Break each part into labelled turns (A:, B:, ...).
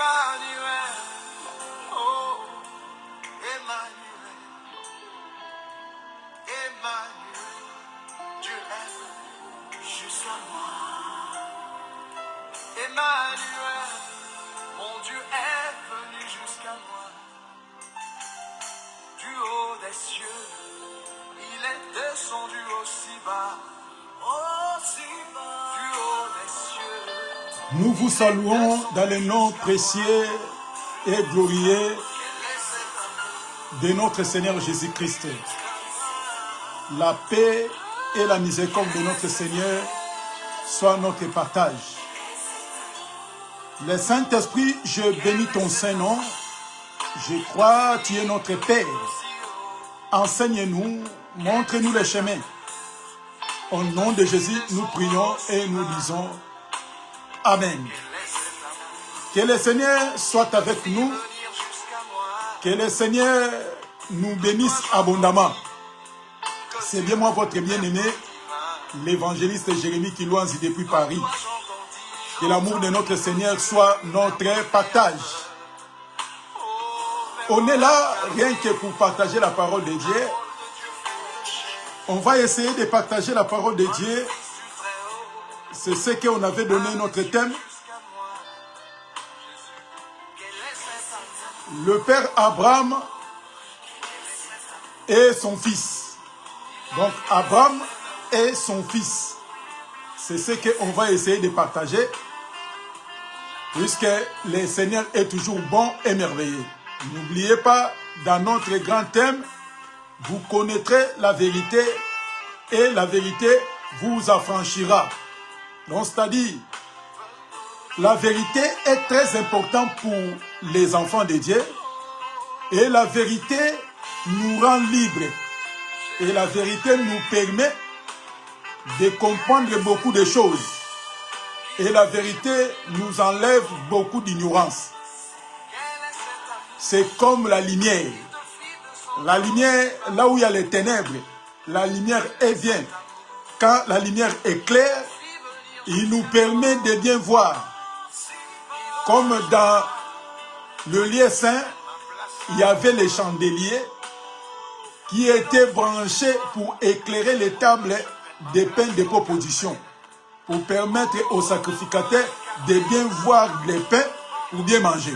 A: Emmanuel, oh, Emmanuel, Emmanuel, Dieu est venu jusqu'à moi. Emmanuel, mon Dieu est venu jusqu'à moi. Du haut des cieux, il est descendu aussi bas, du haut des cieux.
B: Nous vous saluons dans le nom précieux et glorieux de notre Seigneur Jésus-Christ. La paix et la miséricorde de notre Seigneur soient notre partage. Le Saint-Esprit, je bénis ton Saint-Nom. Je crois, tu es notre Père. Enseigne-nous, montre-nous le chemin. Au nom de Jésus, nous prions et nous disons Amen. Que le Seigneur soit avec nous. Que le Seigneur nous bénisse abondamment. C'est bien moi, votre bien-aimé, l'évangéliste Jérémie Kilouanzi depuis Paris. Que l'amour de notre Seigneur soit notre partage. On est là rien que pour partager la parole de Dieu. On va essayer de partager la parole de Dieu. C'est ce qu'on avait donné notre thème. Le père Abraham et son fils. Donc Abraham et son fils. C'est ce qu'on va essayer de partager. Puisque le Seigneur est toujours bon et merveilleux. N'oubliez pas, dans notre grand thème, vous connaîtrez la vérité et la vérité vous affranchira. Donc, c'est-à-dire, la vérité est très importante pour les enfants de Dieu et la vérité nous rend libres. Et la vérité nous permet de comprendre beaucoup de choses. Et la vérité nous enlève beaucoup d'ignorance. C'est comme la lumière. La lumière, là où il y a les ténèbres, la lumière vient. Quand la lumière est claire, il nous permet de bien voir. Comme dans le lieu saint, il y avait les chandeliers qui étaient branchés pour éclairer les tables des pains de proposition, pour permettre aux sacrificateurs de bien voir les pains ou bien manger.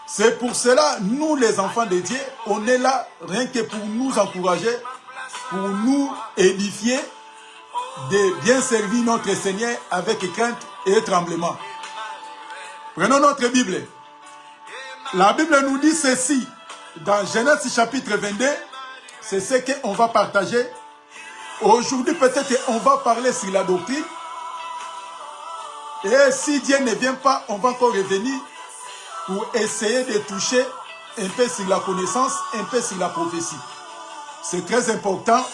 B: C'est pour cela, nous les enfants de Dieu, on est là rien que pour nous encourager, pour nous édifier, de bien servir notre Seigneur avec crainte et tremblement. Prenons notre Bible. La Bible nous dit ceci, dans Genèse chapitre 22, c'est ce qu'on va partager. Aujourd'hui, peut-être on va parler sur la doctrine. Et si Dieu ne vient pas, on va encore revenir pour essayer de toucher un peu sur la connaissance, un peu sur la prophétie. C'est très important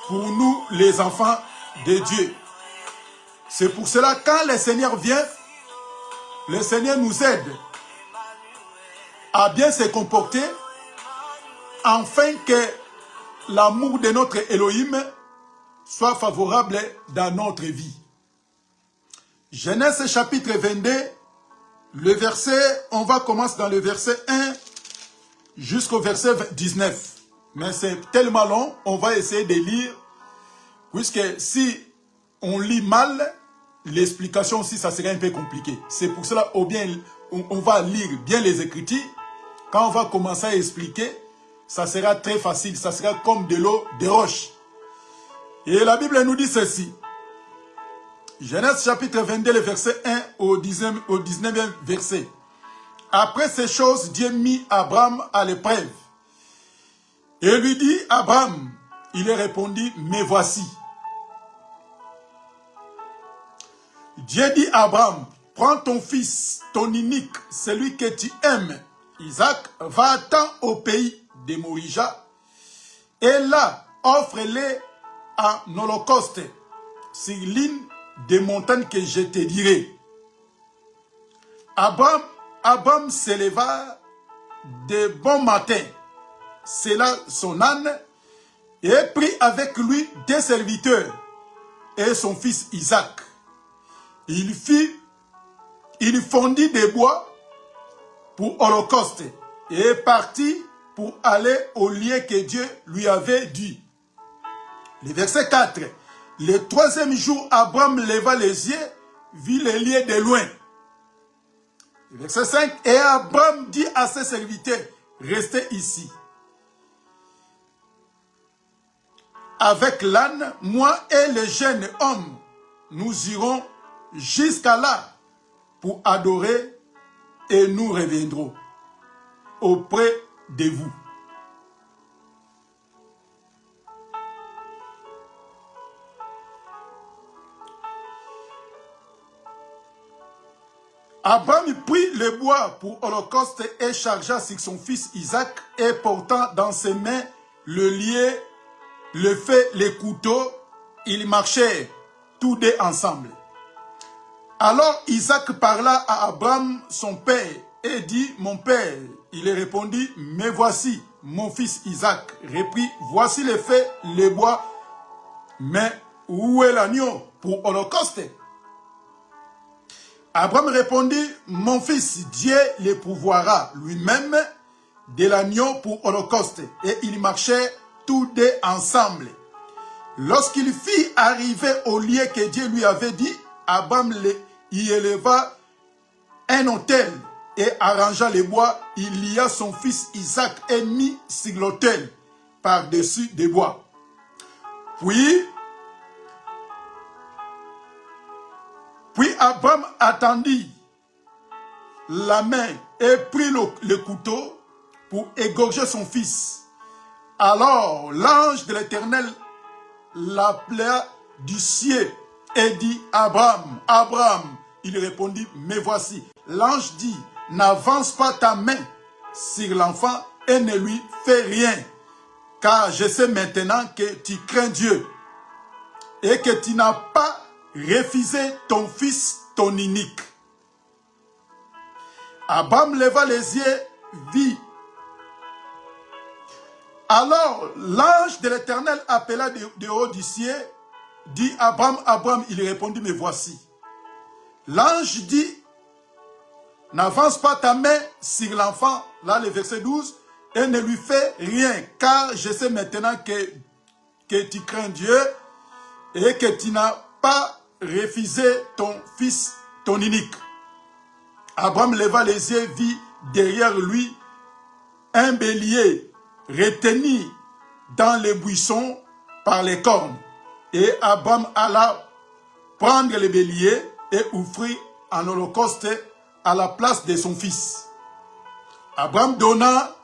B: pour nous, les enfants de Dieu. C'est pour cela, quand le Seigneur vient, le Seigneur nous aide à bien se comporter, afin que l'amour de notre Elohim soit favorable dans notre vie. Genèse chapitre 22, le verset, on va commencer dans le verset 1 jusqu'au verset 19. Mais c'est tellement long, on va essayer de lire, puisque si on lit mal, l'explication aussi, ça serait un peu compliqué. C'est pour cela, ou bien, on va lire bien les Écritures. Quand on va commencer à expliquer, ça sera très facile, ça sera comme de l'eau de roche. Et la Bible nous dit ceci. Genèse chapitre 22, le verset 1 au 19e verset. Après ces choses, Dieu mit Abraham à l'épreuve. Et lui dit, Abraham, il répondit, me voici. Dieu dit à Abraham, prends ton fils, ton unique, celui que tu aimes, Isaac, va-t'en au pays de Morija, et là, offre-le en holocauste sur l'une des montagnes que je te dirai. Abraham s'éleva de bon matin, sella son âne, et prit avec lui des serviteurs et son fils Isaac. Il fit il fondit des bois pour holocauste et est parti pour aller au lieu que Dieu lui avait dit. Le verset 4. Le troisième jour, Abraham leva les yeux, vit les lieux de loin. Le verset 5. Et Abraham dit à ses serviteurs, restez ici. Avec l'âne, moi et le jeune homme, nous irons jusqu'à là pour adorer et nous reviendrons auprès de vous. Abraham prit le bois pour holocauste et chargea sur son fils Isaac et portant dans ses mains le lieu, le feu, les couteaux, ils marchèrent tous deux ensemble. Alors Isaac parla à Abraham son père et dit, mon père. Il répondit, mais voici, mon fils Isaac reprit, voici le feu, le bois, mais où est l'agneau pour holocauste? Abraham répondit, mon fils, Dieu le pourvoira lui-même de l'agneau pour holocauste. Et ils marchaient tous deux ensemble. Lorsqu'il fit arriver au lieu que Dieu lui avait dit, Abraham y éleva un autel et arrangea les bois. Il lia son fils Isaac et mit sur l'autel par-dessus des bois. Puis Abraham attendit la main et prit le couteau pour égorger son fils. Alors l'ange de l'Éternel l'appela du ciel et dit, Abraham, Abraham. Il répondit, mais voici. L'ange dit, n'avance pas ta main sur l'enfant et ne lui fais rien, car je sais maintenant que tu crains Dieu et que tu n'as pas refusé ton fils, ton unique. Abraham leva les yeux, vit. Alors l'ange de l'Éternel appela de haut du ciel, dit, Abraham, Abraham. Il répondit, mais voici. L'ange dit, n'avance pas ta main sur l'enfant, là le verset 12, et ne lui fais rien, car je sais maintenant que tu crains Dieu et que tu n'as pas refusé ton fils, ton unique. Abraham leva les yeux, vit derrière lui un bélier retenu dans les buissons par les cornes. Et Abraham alla prendre le bélier et offrit en holocauste à la place de son fils. Abraham donna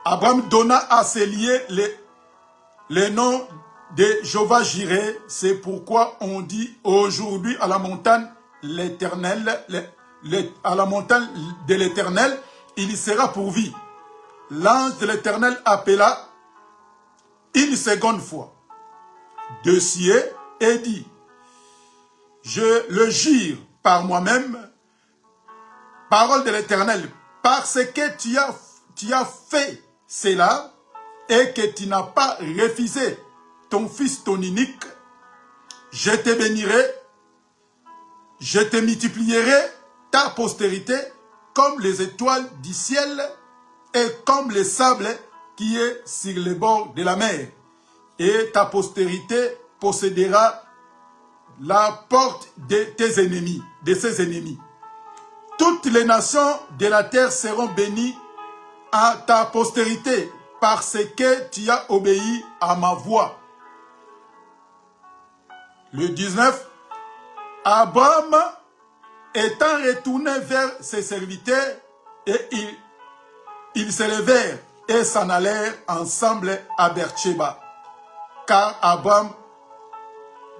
B: à ce lieu le nom de Jéhovah Jireh. C'est pourquoi on dit aujourd'hui à la montagne l'Éternel, à la montagne de l'Éternel, il sera pourvu. L'ange de l'Éternel appela une seconde fois de ciel et dit, je le jure par moi-même, parole de l'Éternel, parce que tu as fait cela et que tu n'as pas refusé ton fils, ton unique, je te bénirai, je te multiplierai ta postérité comme les étoiles du ciel et comme le sable qui est sur les bords de la mer. Et ta postérité possédera la porte de tes ennemis, de ses ennemis. Toutes les nations de la terre seront bénies à ta postérité parce que tu as obéi à ma voix. Le 19, Abraham étant retourné vers ses serviteurs et ils se levèrent et s'en allèrent ensemble à Beersheba, car Abraham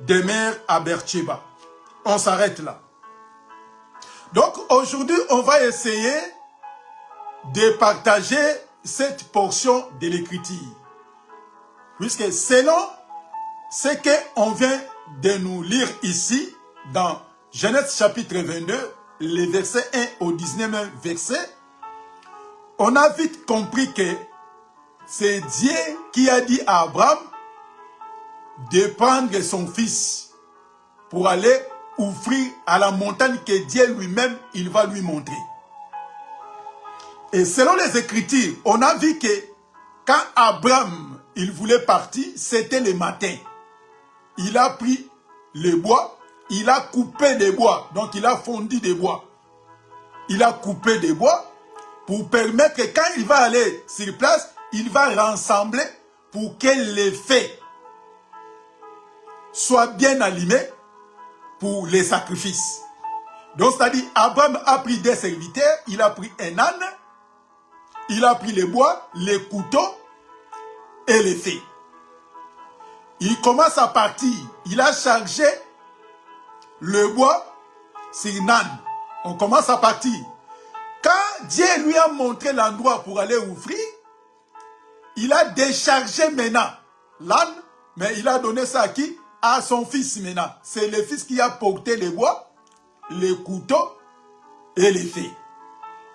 B: demeure à Beersheba. On s'arrête là. Donc aujourd'hui, on va essayer de partager cette portion de l'écriture. Puisque selon ce qu'on vient de nous lire ici, dans Genèse chapitre 22, les versets 1 au 19e verset, on a vite compris que c'est Dieu qui a dit à Abraham de prendre son fils pour aller offrir à la montagne que Dieu lui-même, il va lui montrer. Et selon les Écritures, on a vu que quand Abraham, il voulait partir, c'était le matin. Il a pris le bois, il a coupé des bois, donc il a fondu des bois. Il a coupé des bois pour permettre que quand il va aller sur place, il va rassembler pour que les feux soient bien allumés pour les sacrifices. Donc, c'est-à-dire, Abraham a pris des serviteurs, il a pris un âne, il a pris les bois, les couteaux et les feux. Il commence à partir, il a chargé le bois sur un âne. On commence à partir. Quand Dieu lui a montré l'endroit pour aller ouvrir, il a déchargé maintenant l'âne, mais il a donné ça à qui? À son fils maintenant. C'est le fils qui a porté les bois, les couteaux et les feux.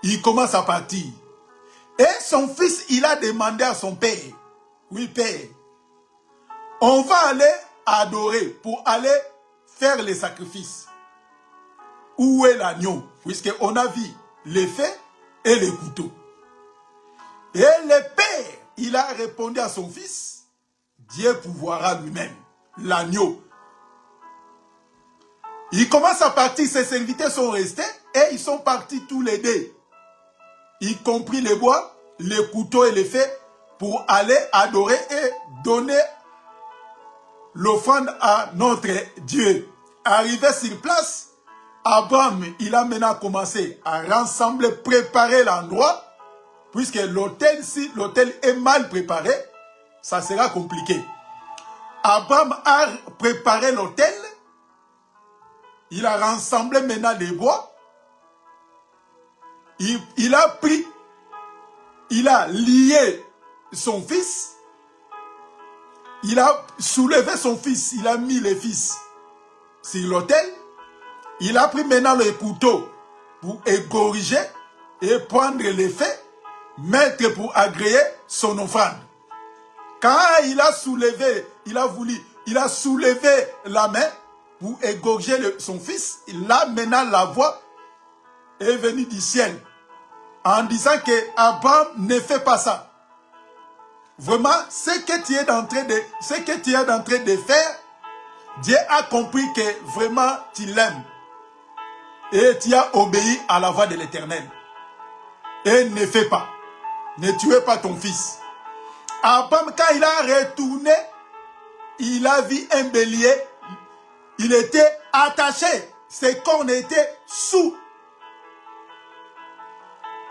B: Il commence à partir. Et son fils, il a demandé à son père, oui père, on va aller adorer pour aller faire les sacrifices. Où est l'agneau? Puisqu'on a vu les feux et les couteaux. Et le père, il a répondu à son fils, Dieu pourvoira lui-même l'agneau. Il commence à partir, ses serviteurs sont restés et ils sont partis tous les deux, y compris les bois, les couteaux et les feux, pour aller adorer et donner l'offrande à notre Dieu. Arrivé sur place, Abraham, il a maintenant commencé à rassembler, préparer l'endroit, puisque l'autel, si l'autel est mal préparé, ça sera compliqué. Abraham a préparé l'autel, il a rassemblé maintenant les bois, il a pris, il a lié son fils, il a soulevé son fils, il a mis le fils sur l'autel, il a pris maintenant le couteau pour égorger et prendre les faits, mettre pour agréer son offrande. Quand il a soulevé, il a soulevé la main pour égorger son fils, là maintenant la voix est venue du ciel en disant que Abraham ne fait pas ça. Vraiment, ce que tu es en train de faire, Dieu a compris que vraiment tu l'aimes. Et tu as obéi à la voix de l'Éternel. Et ne fais pas. Ne tuez pas ton fils. Abraham, quand il a retourné, il a vu un bélier. Il était attaché. Ses cornes étaient sous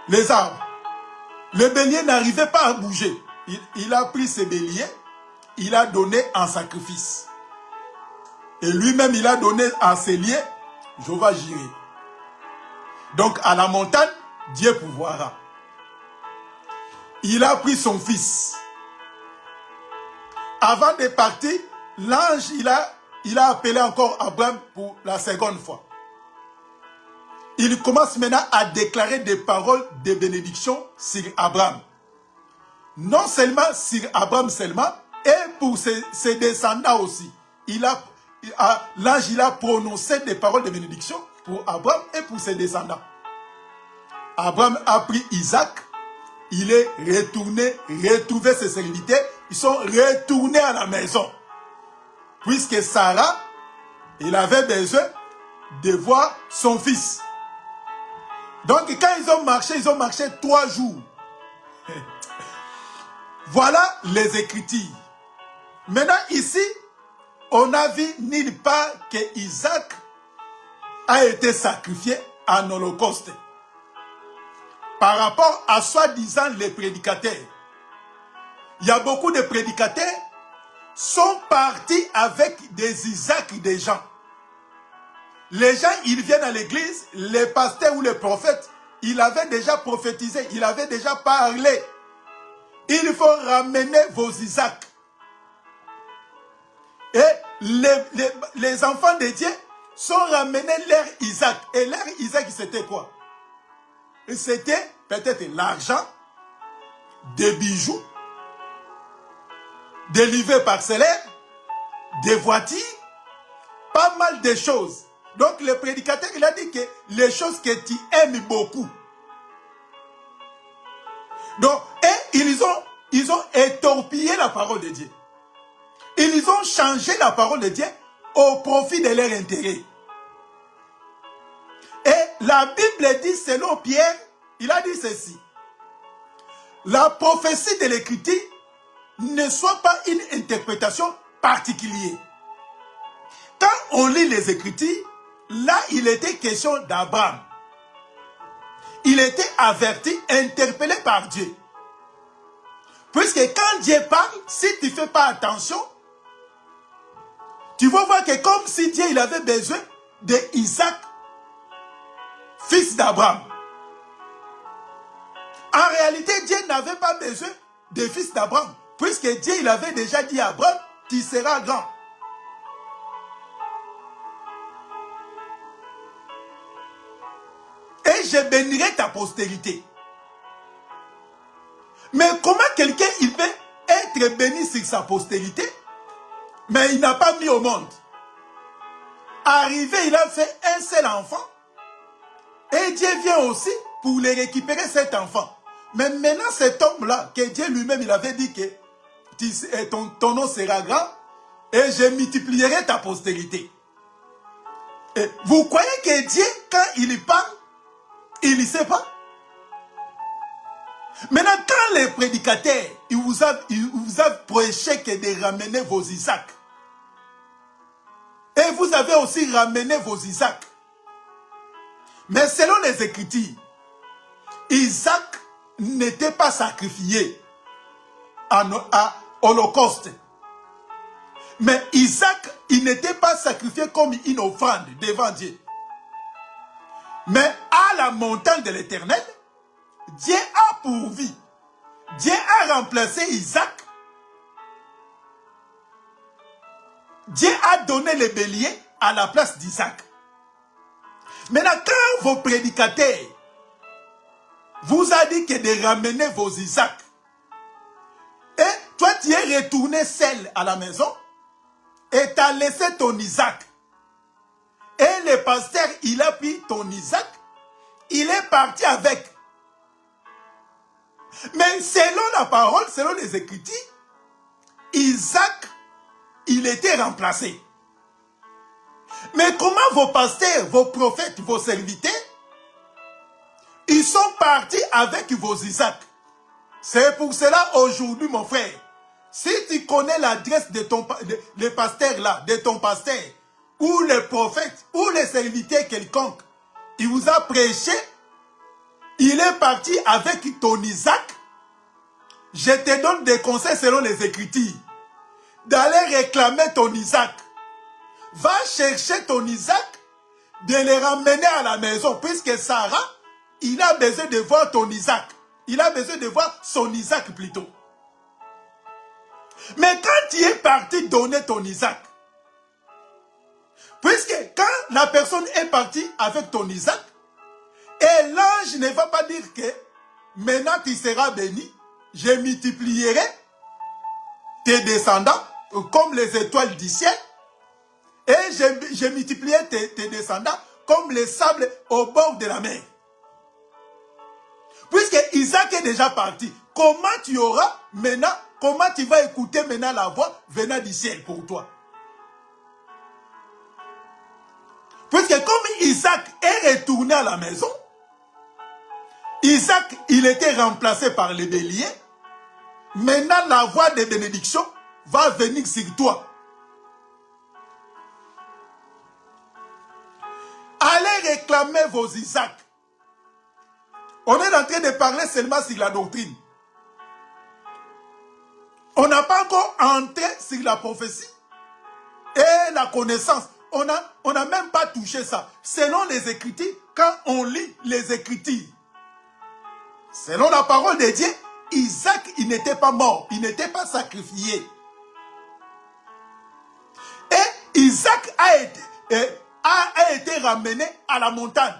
B: les arbres. Le bélier n'arrivait pas à bouger. Il a pris ce bélier, il a donné en sacrifice. Et lui-même, il a donné en ses liens, Jéhovah Jireh. Donc, à la montagne, Dieu pourvoira. Il a pris son fils. Avant de partir, l'ange, il a appelé encore Abraham pour la seconde fois. Il commence maintenant à déclarer des paroles de bénédiction sur Abraham. Non seulement sur Abraham seulement, et pour ses descendants aussi. L'ange, il a prononcé des paroles de bénédiction pour Abraham et pour ses descendants. Abraham a pris Isaac, il est retourné, retrouvé ses serviteurs, ils sont retournés à la maison. Puisque Sarah, il avait besoin de voir son fils. Donc quand ils ont marché 3 jours. Voilà les Écritures. Maintenant ici, on a vu nulle part que Isaac a été sacrifié en holocauste. Par rapport à soi-disant les prédicateurs. Il y a beaucoup de prédicateurs sont partis avec des Isaac des gens. Les gens, ils viennent à l'église, les pasteurs ou les prophètes, ils avaient déjà prophétisé, ils avaient déjà parlé. Il faut ramener vos Isaac. Et les enfants de Dieu sont ramenés leur Isaac. Et leur Isaac, c'était quoi? C'était peut-être l'argent, des bijoux, des livrets parcellaires, des voitures, pas mal de choses. Donc le prédicateur, il a dit que les choses que tu aimes beaucoup. Donc, et ils ont étorpillé la parole de Dieu. Ils ont changé la parole de Dieu au profit de leur intérêt. Et la Bible dit, selon Pierre, il a dit ceci. La prophétie de l'Écriture ne soit pas une interprétation particulière. Quand on lit les Écritures, là, il était question d'Abraham. Il était averti, interpellé par Dieu. Puisque quand Dieu parle, si tu ne fais pas attention, tu vas voir que comme si Dieu il avait besoin d'Isaac, fils d'Abraham. En réalité, Dieu n'avait pas besoin de fils d'Abraham, puisque Dieu il avait déjà dit à Abraham, tu seras grand. Et je bénirai ta postérité. Mais comment quelqu'un il peut être béni sur sa postérité, mais il n'a pas mis au monde? Arrivé, il a fait un seul enfant. Et Dieu vient aussi pour les récupérer cet enfant. Mais maintenant, cet homme-là, que Dieu lui-même, il avait dit que ton nom sera grand et je multiplierai ta postérité. Et vous croyez que Dieu, quand il parle, il ne sait pas? Maintenant, quand les prédicateurs, ils vous a prêché que de ramener vos Isaac, et vous avez aussi ramené vos Isaac, mais selon les Écritures, Isaac n'était pas sacrifié à Holocauste. Mais Isaac, il n'était pas sacrifié comme une offrande devant Dieu. Mais à la montagne de l'Éternel, Dieu a pourvu. Dieu a remplacé Isaac. Dieu a donné le bélier à la place d'Isaac. Maintenant, quand vos prédicateurs vous a dit que de ramener vos Isaac, et toi tu es retourné seul à la maison, et tu as laissé ton Isaac, et le pasteur, il a pris ton Isaac, il est parti avec. Mais selon la parole, selon les Écritures, Isaac, il était remplacé. Mais comment vos pasteurs, vos prophètes, vos serviteurs, ils sont partis avec vos Isaac? C'est pour cela aujourd'hui, mon frère, si tu connais l'adresse de le pasteur là, de ton pasteur, ou le prophète, ou le serviteur quelconque, il vous a prêché, il est parti avec ton Isaac, je te donne des conseils selon les Écritures, d'aller réclamer ton Isaac. Va chercher ton Isaac, de le ramener à la maison, puisque Sarah, il a besoin de voir ton Isaac. Il a besoin de voir son Isaac plutôt. Mais quand tu es parti donner ton Isaac, puisque quand la personne est partie avec ton Isaac, et l'ange ne va pas dire que maintenant tu seras béni, je multiplierai tes descendants comme les étoiles du ciel, et je multiplierai tes descendants comme les sables au bord de la mer. Puisque Isaac est déjà parti, comment tu auras maintenant, comment tu vas écouter maintenant la voix venant du ciel pour toi? Puisque comme Isaac est retourné à la maison, Isaac, il était remplacé par le bélier. Maintenant, la voix de bénédiction va venir sur toi. Allez réclamer vos Isaac. On est en train de parler seulement sur la doctrine. On n'a pas encore entré sur la prophétie et la connaissance. On n'a même pas touché ça. Selon les Écritures, quand on lit les Écritures, selon la parole de Dieu, Isaac, il n'était pas mort, il n'était pas sacrifié. Et Isaac a été ramené à la montagne,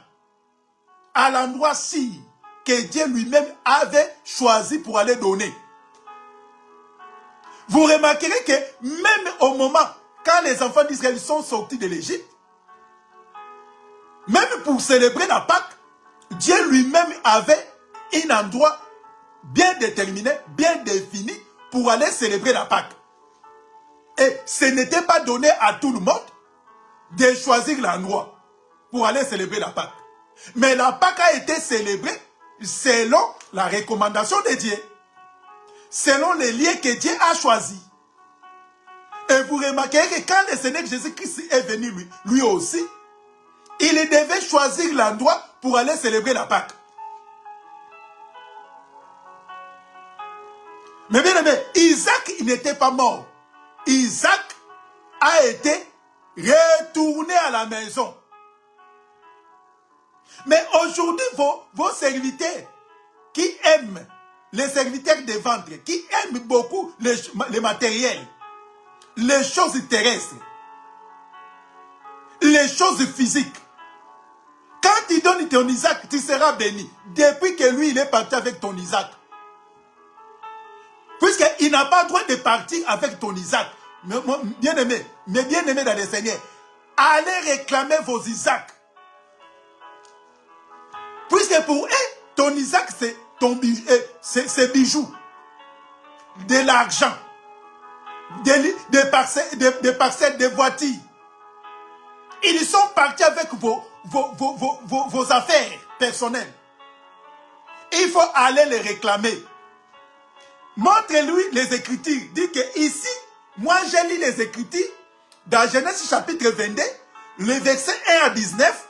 B: à l'endroit si que Dieu lui-même avait choisi pour aller donner. Vous remarquerez que même au moment quand les enfants d'Israël sont sortis de l'Égypte, Même pour célébrer la Pâque, Dieu lui-même avait un endroit bien déterminé, bien défini pour aller célébrer la Pâque. Et ce n'était pas donné à tout le monde de choisir l'endroit pour aller célébrer la Pâque. Mais la Pâque a été célébrée selon la recommandation de Dieu, selon les lieux que Dieu a choisis. Et vous remarquerez que quand le Seigneur Jésus-Christ est venu lui aussi, il devait choisir l'endroit pour aller célébrer la Pâque. Mais bien aimé, Isaac, il n'était pas mort. Isaac a été retourné à la maison. Mais aujourd'hui, vos serviteurs qui aiment, les serviteurs de ventre, qui aiment beaucoup les matériels, les choses terrestres, les choses physiques, quand tu donnes ton Isaac, tu seras béni. Depuis que lui, il est parti avec ton Isaac. Puisqu'il n'a pas le droit de partir avec ton Isaac. Bien-aimé dans le Seigneur, allez réclamer vos Isaacs. Puisque pour eux, ton Isaac, c'est bijoux, de l'argent, des parcelles, des voitures. Ils sont partis avec vos affaires personnelles. Il faut aller les réclamer. Montre-lui les Écritures. Dis que ici, moi j'ai lu les Écritures dans Genèse chapitre 22, le verset 1 à 19.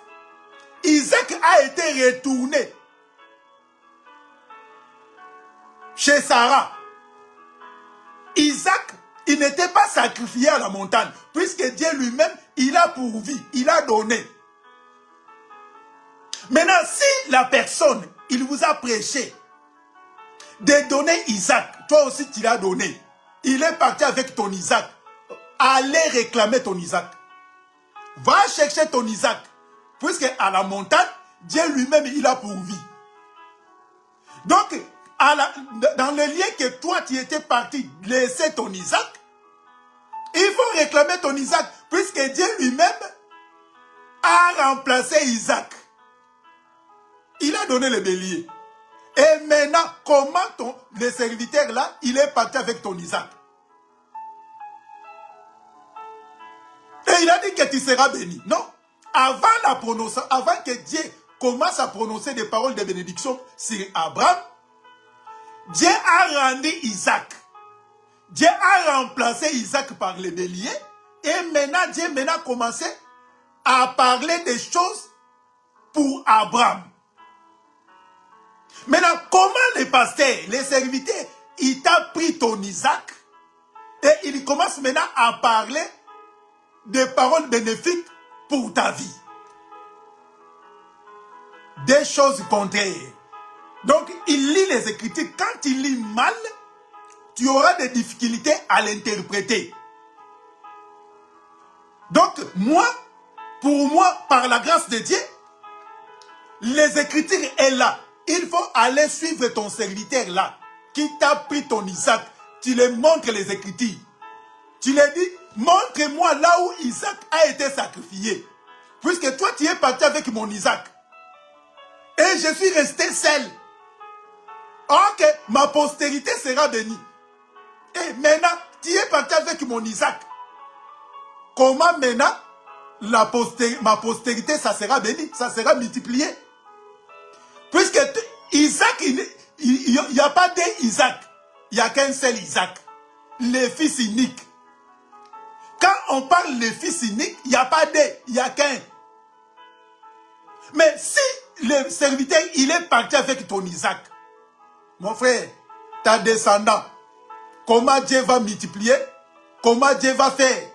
B: Isaac a été retourné chez Sarah. Isaac, il n'était pas sacrifié à la montagne, puisque Dieu lui-même, il a pourvu, il a donné. Maintenant, si la personne, il vous a prêché de donner Isaac, toi aussi tu l'as donné. Il est parti avec ton Isaac. Allez réclamer ton Isaac. Va chercher ton Isaac. Puisque à la montagne, Dieu lui-même, il a pourvu. Donc, dans le lien que toi, tu étais parti laisser ton Isaac, il faut réclamer ton Isaac. Puisque Dieu lui-même a remplacé Isaac. Il a donné le bélier. Et maintenant, comment le serviteur là, il est parti avec ton Isaac? Et il a dit que tu seras béni. Non. Avant que Dieu commence à prononcer des paroles de bénédiction sur Abraham, Dieu a rendu Isaac. Dieu a remplacé Isaac par le bélier. Et maintenant, Dieu a commencé à parler des choses pour Abraham. Maintenant, comment les pasteurs, les serviteurs, il t'a pris ton Isaac et il commence maintenant à parler des paroles bénéfiques pour ta vie. Des choses contraires. Donc, il lit les Écritures. Quand il lit mal, tu auras des difficultés à l'interpréter. Donc, pour moi, par la grâce de Dieu, les Écritures sont là. Il faut aller suivre ton serviteur là, qui t'a pris ton Isaac. Tu lui montres les Écritures. Tu lui dis, montre-moi là où Isaac a été sacrifié. Puisque toi, tu es parti avec mon Isaac. Et je suis resté seul. Ok, ma postérité sera bénie. Et maintenant, tu es parti avec mon Isaac. Comment maintenant, ma postérité, ça sera béni, ça sera multiplié. Puisque Isaac, il n'y a pas d'Isaac. Il n'y a qu'un seul Isaac. Le fils unique. Quand on parle de fils unique, il n'y a pas il n'y a qu'un. Mais si le serviteur, il est parti avec ton Isaac, mon frère, ta descendant, comment Dieu va multiplier? Comment Dieu va faire?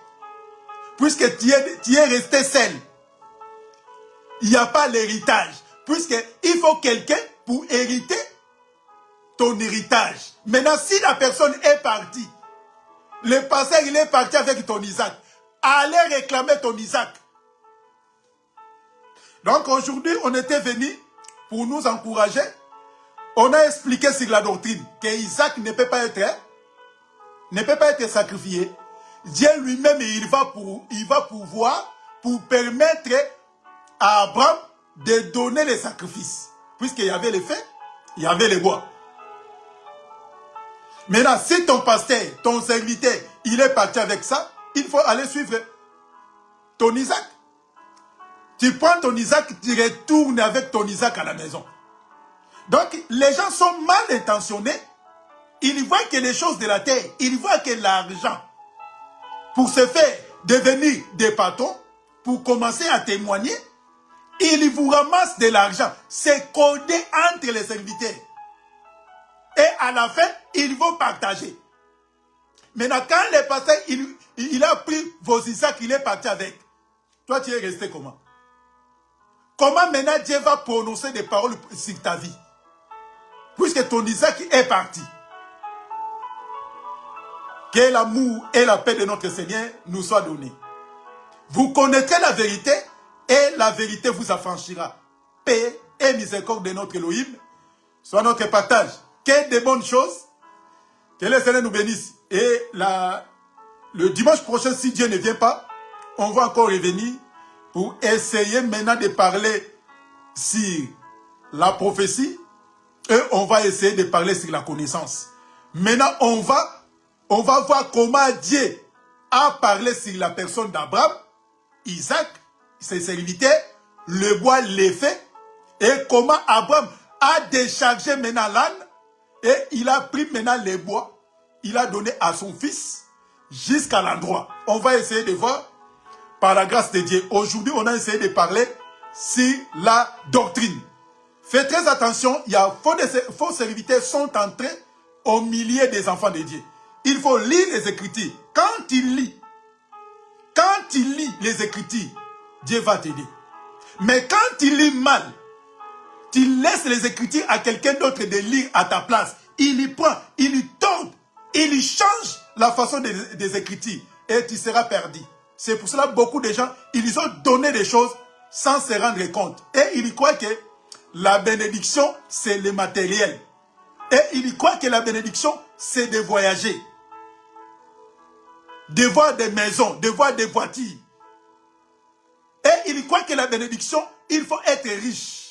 B: Puisque tu es resté seul. Il n'y a pas l'héritage. Puisqu'il faut quelqu'un pour hériter ton héritage. Maintenant, si la personne est partie, le pasteur, il est parti avec ton Isaac, allez réclamer ton Isaac. Donc aujourd'hui, on était venu pour nous encourager. On a expliqué sur la doctrine que Isaac ne peut pas être sacrifié. Dieu lui-même, il va pouvoir pour permettre à Abraham de donner les sacrifices. Puisqu'il y avait les faits, il y avait les bois. Maintenant, si ton pasteur, ton serviteur, il est parti avec ça, il faut aller suivre ton Isaac. Tu prends ton Isaac, tu retournes avec ton Isaac à la maison. Donc, les gens sont mal intentionnés. Ils voient que les choses de la terre, ils voient que l'argent, pour se faire devenir des patrons, pour commencer à témoigner, ils vous ramassent de l'argent. C'est codé entre les serviteurs. Et à la fin, ils vont partager. Maintenant, quand le pasteur, il a pris vos Isaac, il est parti avec. Toi, tu es resté comment? Comment maintenant Dieu va prononcer des paroles sur ta vie? Puisque ton Isaac est parti. Que l'amour et la paix de notre Seigneur nous soient donnés. Vous connaîtrez la vérité et la vérité vous affranchira. Paix et miséricorde de notre Elohim soit notre partage. Que de bonnes choses. Que le Seigneur nous bénisse. Et le dimanche prochain, si Dieu ne vient pas, on va encore revenir pour essayer maintenant de parler sur la prophétie et on va essayer de parler sur la connaissance. Maintenant, on va voir comment Dieu a parlé sur la personne d'Abraham, Isaac, ses serviteurs, le bois, les faits, et comment Abraham a déchargé maintenant l'âne et il a pris maintenant les bois, il a donné à son fils jusqu'à l'endroit. On va essayer de voir par la grâce de Dieu. Aujourd'hui, on a essayé de parler sur la doctrine. Faites très attention, il y a faux serviteurs sont entrés au milieu des enfants de Dieu. Il faut lire les Écritures. Quand tu lis les Écritures, Dieu va t'aider. Mais quand tu lis mal, tu laisses les Écritures à quelqu'un d'autre de lire à ta place. Il y prend, il y tord, il y change la façon des Écritures et tu seras perdu. C'est pour cela que beaucoup de gens, ils ont donné des choses sans se rendre compte. Et ils croient que la bénédiction, c'est le matériel. Et ils croient que la bénédiction, c'est de voyager. De voir des maisons, de voir des voitures. Et ils croient que la bénédiction, il faut être riche.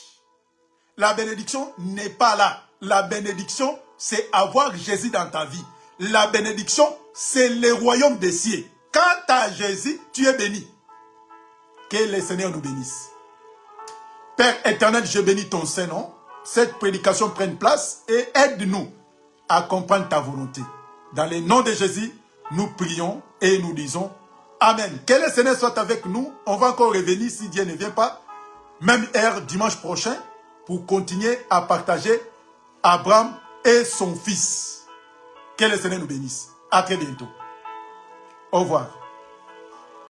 B: La bénédiction n'est pas là. La bénédiction, c'est avoir Jésus dans ta vie. La bénédiction, c'est le royaume des cieux. Quand tu as Jésus, tu es béni. Que le Seigneur nous bénisse. Père éternel, je bénis ton Saint-Nom. Cette prédication prenne place et aide-nous à comprendre ta volonté. Dans le nom de Jésus, nous prions et nous disons Amen. Que le Seigneur soit avec nous. On va encore revenir si Dieu ne vient pas. Même heure dimanche prochain pour continuer à partager Abraham et son fils. Que le Seigneur nous bénisse. À très bientôt. Au revoir.